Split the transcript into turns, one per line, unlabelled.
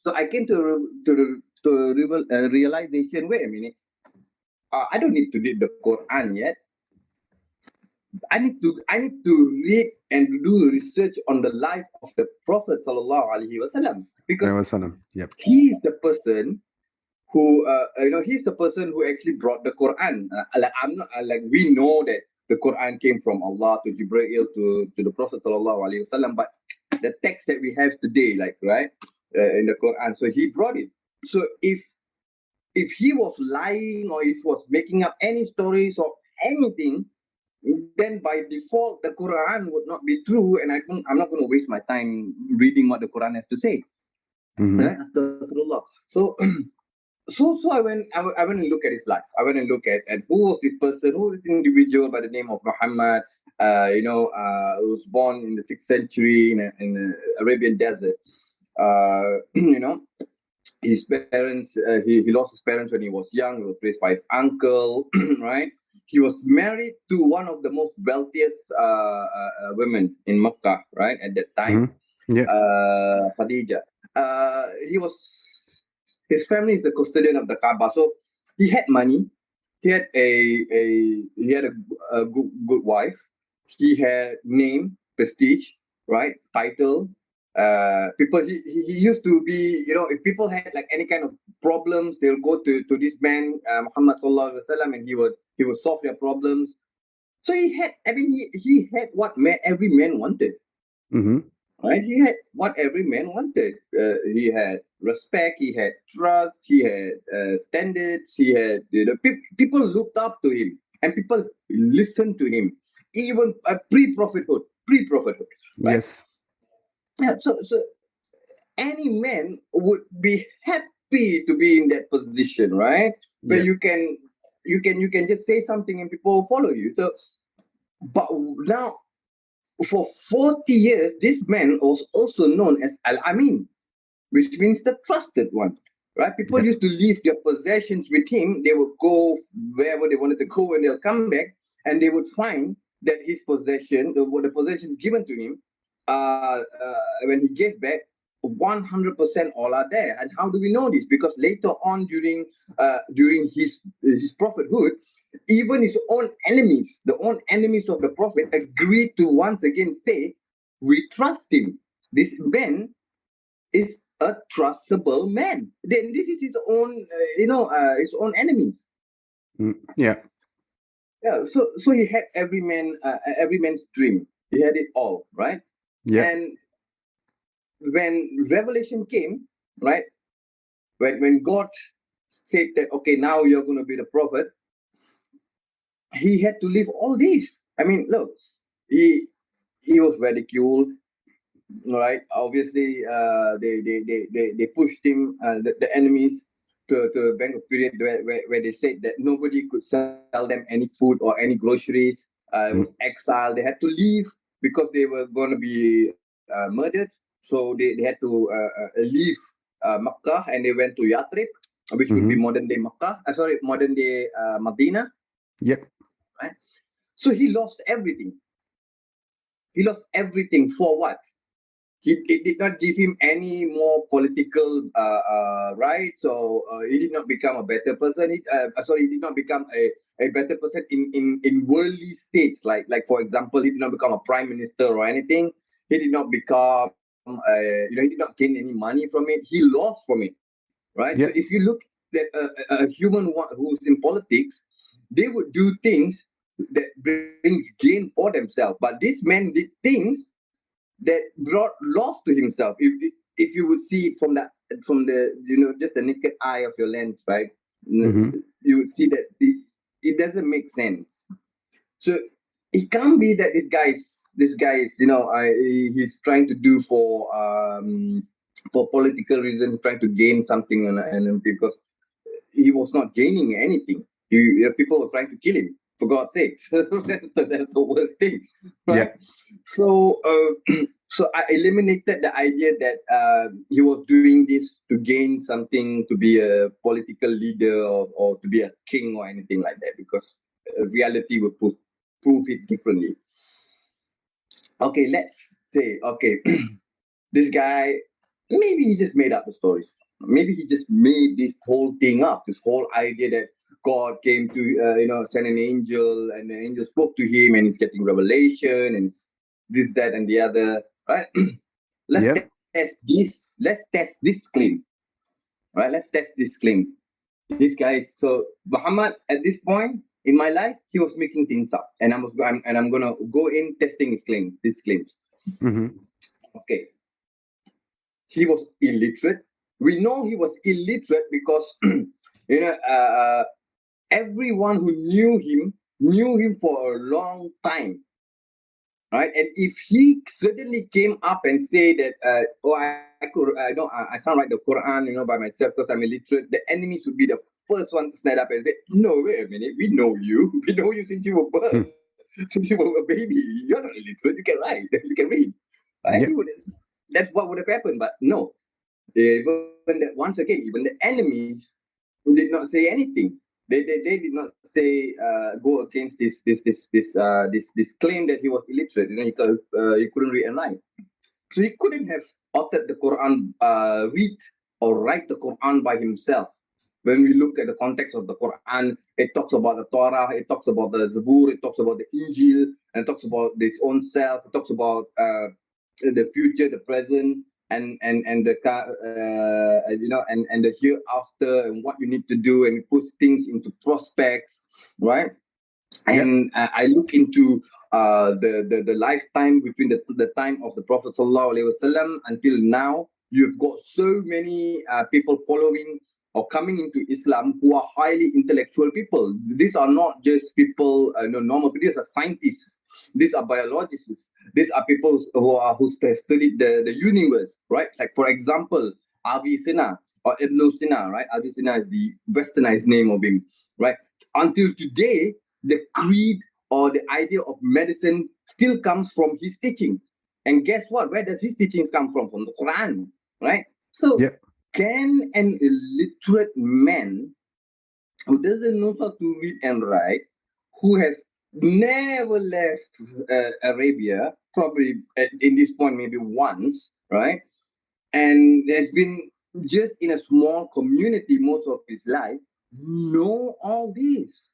So I came to realization. Wait a minute. I don't need to read the Quran yet. I need to read and do research on the life of the Prophet sallallahu alaihi wasallam, because
Yep.
he is the person who he's the person who actually brought the Quran. Like I'm not like we know that the Quran came from Allah to Jibreel to the Prophet sallallahu alaihi wasallam, but the text that we have today, like right in the Quran, so he brought it. So if he was lying or if he was making up any stories or anything, then by default the Quran would not be true, and I'm not going to waste my time reading what the Quran has to say. Right? Astaghfirullah. So so I went and look at his life. I went and look at who was this person, who was this individual by the name of Muhammad, who was born in the 6th century in the Arabian desert. You know, his parents, he lost his parents when he was young. He was raised by his uncle, right? He was married to one of the most wealthiest women in Mecca, right? At that time,
Yeah.
Khadija. His family is the custodian of the Kaaba, so he had money. He had a good wife. He had name, prestige, right? Title. People he used to be, if people had like any kind of problems, they'll go to this man, Muhammad sallallahu alaihi wasallam, and he would solve their problems. So he had what every man wanted. Right? He had what every man wanted. He had respect, he had trust, he had standards, he had people looked up to him, and people listened to him, even pre-prophethood, right?
Yes.
Yeah, so any man would be happy to be in that position, right? Where
Yeah.
you can just say something and people will follow you. So, but now for 40 years, this man was also known as Al-Amin, which means the trusted one, right? People
Yep.
used to leave their possessions with him. They would go wherever they wanted to go, and they'll come back, and they would find that his possession, the possessions given to him, when he gave back, 100% all are there. And how do we know this? Because later on, during his prophethood, even his own enemies, the own enemies of the prophet, agreed to once again say, "We trust him. This man is a trustable man." Then this is his own, his own enemies.
Yeah.
Yeah. So he had every man's dream. He had it all, right?
Yeah.
And when revelation came, right? When God said that, okay, now you're going to be the prophet, he had to leave all this. I mean, look, he was ridiculed, right? Obviously, they pushed him, the enemies, to a bank of period where they said that nobody could sell them any food or any groceries. It was exile. They had to leave because they were going to be murdered. So they had to leave Makkah, and they went to Yathrib, which would be modern day Makkah. Modern day Medina,
Yep.
right? So he lost everything. He lost everything for what? It did not give him any more political rights, or he did not become a better person. He did not become a better person in worldly states. Like for example, he did not become a prime minister or anything. He did not become, he did not gain any money from it. He lost from it, right? So if
Yep.
you look at a human who's in politics, they would do things that brings gain for themselves. But this man did things that brought loss to himself. If you would see it from the just the naked eye of your lens, right? You would see that it doesn't make sense. So it can't be that this guy is he's trying to do for political reasons, trying to gain something, and because he was not gaining anything. People were trying to kill him, for God's sake. That's the worst thing, right?
Yep.
So, so I eliminated the idea that he was doing this to gain something, to be a political leader, or to be a king or anything like that, because reality would prove it differently. Okay, let's say, okay, this guy maybe he just made up the stories. Maybe he just made this whole thing up, this whole idea that God came to, send an angel, and the angel spoke to him, and he's getting revelation, and this, that, and the other, right? Let's
Yep.
test this. Let's test this claim, right? Let's test this claim. This guy, so Muhammad, at this point in my life, he was making things up, and I'm gonna go in testing his claims.
Mm-hmm.
Okay, he was illiterate. We know he was illiterate because everyone who knew him for a long time, right? And if he suddenly came up and say that, I can't write the Quran, by myself because I'm illiterate, the enemies would be the first one to stand up and say, no, wait a minute, we know you. We know you since you were born, since you were a baby. You're not illiterate. You can write. You can read. Right?
Yep.
That's what would have happened. But no, once again, even the enemies did not say anything. They did not say go against this claim that he was illiterate. He couldn't read and write, so he couldn't have authored the Quran, read or write the Quran by himself. When we look at the context of the Quran, it talks about the Torah, it talks about the Zabur, it talks about the Injil, and it talks about his own self. It talks about the future, the present, and the and the hereafter, and what you need to do, and it puts things into prospects, right? And I look into the lifetime between the time of the Prophet ﷺ until now. You've got so many people following or coming into Islam who are highly intellectual people. These are not just people, normal people. These are scientists. These are biologists. These are people who studied the universe, right? Like, for example, Avicenna or Ibn Sina, right? Avicenna is the westernized name of him, right? Until today, the creed or the idea of medicine still comes from his teachings. And guess what? Where does his teachings come from? From the Quran, right? So can an illiterate man who doesn't know how to read and write, who has never left Arabia, probably in this point maybe once, right? And has been just in a small community most of his life, know all this?